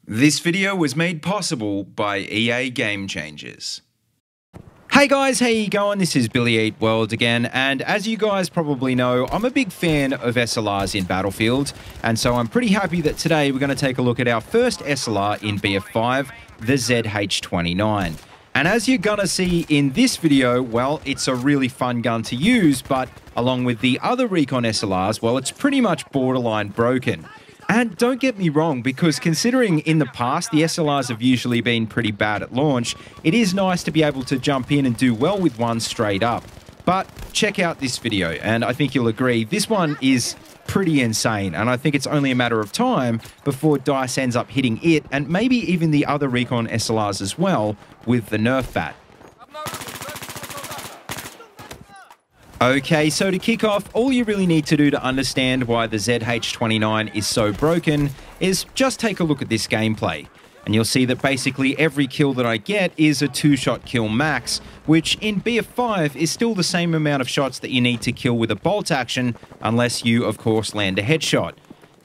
This video was made possible by EA Game Changers. Hey guys, how you going? This is BillyEatWorld again, and as you guys probably know, I'm a big fan of SLRs in Battlefield, and so I'm pretty happy that today we're going to take a look at our first SLR in BF5, the ZH-29. And as you're going to see in this video, well, it's a really fun gun to use, but along with the other Recon SLRs, well, it's pretty much borderline broken. And don't get me wrong, because considering in the past the SLRs have usually been pretty bad at launch, it is nice to be able to jump in and do well with one straight up. But check out this video, and I think you'll agree, this one is pretty insane, and I think it's only a matter of time before DICE ends up hitting it, and maybe even the other Recon SLRs as well, with the Nerf bat. Okay, so to kick off, all you really need to do to understand why the ZH-29 is so broken is just take a look at this gameplay. And you'll see that basically every kill that I get is a 2-shot kill max, which in BF5 is still the same amount of shots that you need to kill with a bolt action, unless you, of course, land a headshot.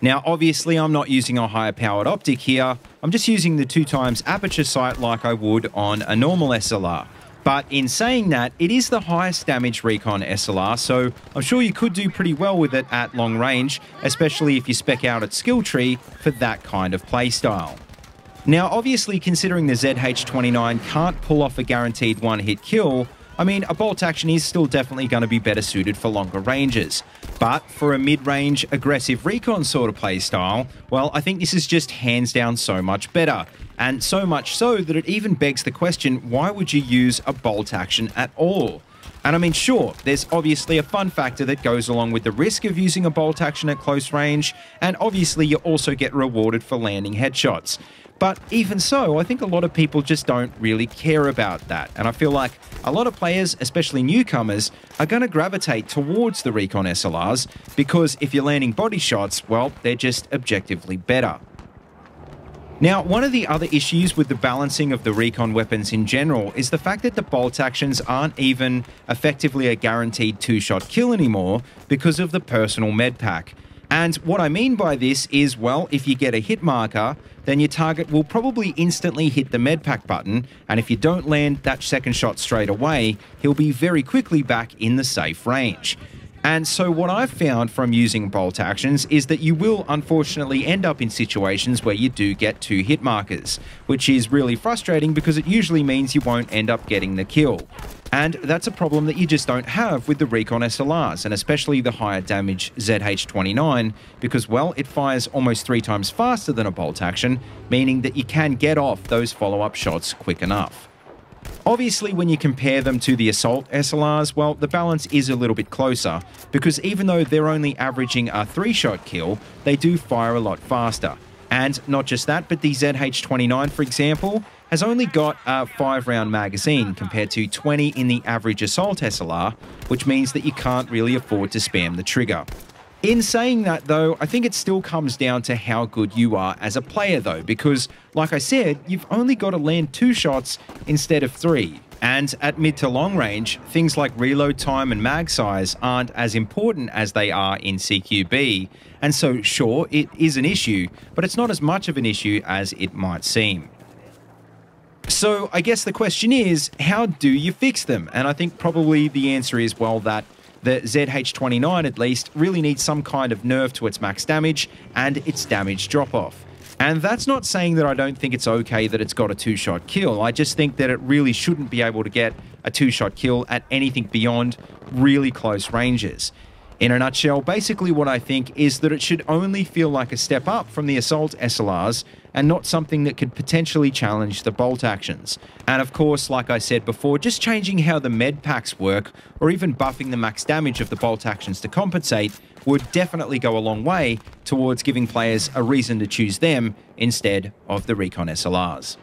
Now, obviously, I'm not using a higher powered optic here, I'm just using the 2x aperture sight like I would on a normal SLR. But in saying that, it is the highest damage Recon SLR, so I'm sure you could do pretty well with it at long range, especially if you spec out at skill tree for that kind of playstyle. Now, obviously, considering the ZH-29 can't pull off a guaranteed one-hit kill, I mean, a bolt action is still definitely going to be better suited for longer ranges. But for a mid-range, aggressive Recon sort of playstyle, well, I think this is just hands down so much better. And so much so that it even begs the question, why would you use a bolt action at all? And I mean, sure, there's obviously a fun factor that goes along with the risk of using a bolt action at close range, and obviously you also get rewarded for landing headshots. But even so, I think a lot of people just don't really care about that. And I feel like a lot of players, especially newcomers, are going to gravitate towards the Recon SLRs because if you're landing body shots, well, they're just objectively better. Now, one of the other issues with the balancing of the Recon weapons in general is the fact that the bolt actions aren't even effectively a guaranteed 2-shot kill anymore because of the personal med pack. And what I mean by this is, well, if you get a hit marker, then your target will probably instantly hit the medpack button, and if you don't land that second shot straight away, he'll be very quickly back in the safe range. And so what I've found from using bolt actions is that you will unfortunately end up in situations where you do get 2 hit markers, which is really frustrating because it usually means you won't end up getting the kill. And that's a problem that you just don't have with the Recon SLRs, and especially the higher damage ZH-29, because, well, it fires almost 3 times faster than a bolt action, meaning that you can get off those follow-up shots quick enough. Obviously, when you compare them to the Assault SLRs, well, the balance is a little bit closer, because even though they're only averaging a 3-shot kill, they do fire a lot faster. And not just that, but the ZH-29, for example, has only got a 5-round magazine compared to 20 in the average Assault SLR, which means that you can't really afford to spam the trigger. In saying that, though, I think it still comes down to how good you are as a player, though, because, like I said, you've only got to land 2 shots instead of 3. And at mid to long range, things like reload time and mag size aren't as important as they are in CQB. And so, sure, it is an issue, but it's not as much of an issue as it might seem. So I guess the question is, how do you fix them? And I think probably the answer is, well, that the ZH-29 at least really needs some kind of nerf to its max damage and its damage drop-off. And that's not saying that I don't think it's okay that it's got a 2-shot kill. I just think that it really shouldn't be able to get a 2-shot kill at anything beyond really close ranges. In a nutshell, basically what I think is that it should only feel like a step up from the Assault SLRs and not something that could potentially challenge the bolt actions. And of course, like I said before, just changing how the med packs work or even buffing the max damage of the bolt actions to compensate would definitely go a long way towards giving players a reason to choose them instead of the Recon SLRs.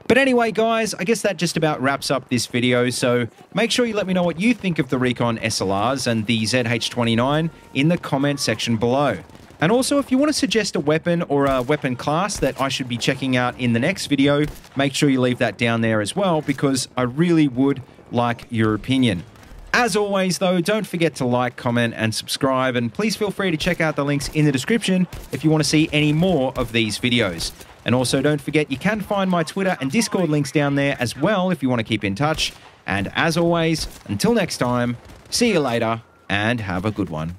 But anyway, guys, I guess that just about wraps up this video, so make sure you let me know what you think of the Recon SLRs and the ZH-29 in the comment section below. And also, if you want to suggest a weapon or a weapon class that I should be checking out in the next video, make sure you leave that down there as well, because I really would like your opinion. As always, though, don't forget to like, comment, and subscribe, and please feel free to check out the links in the description if you want to see any more of these videos. And also, don't forget you can find my Twitter and Discord links down there as well if you want to keep in touch. And as always, until next time, see you later, and have a good one.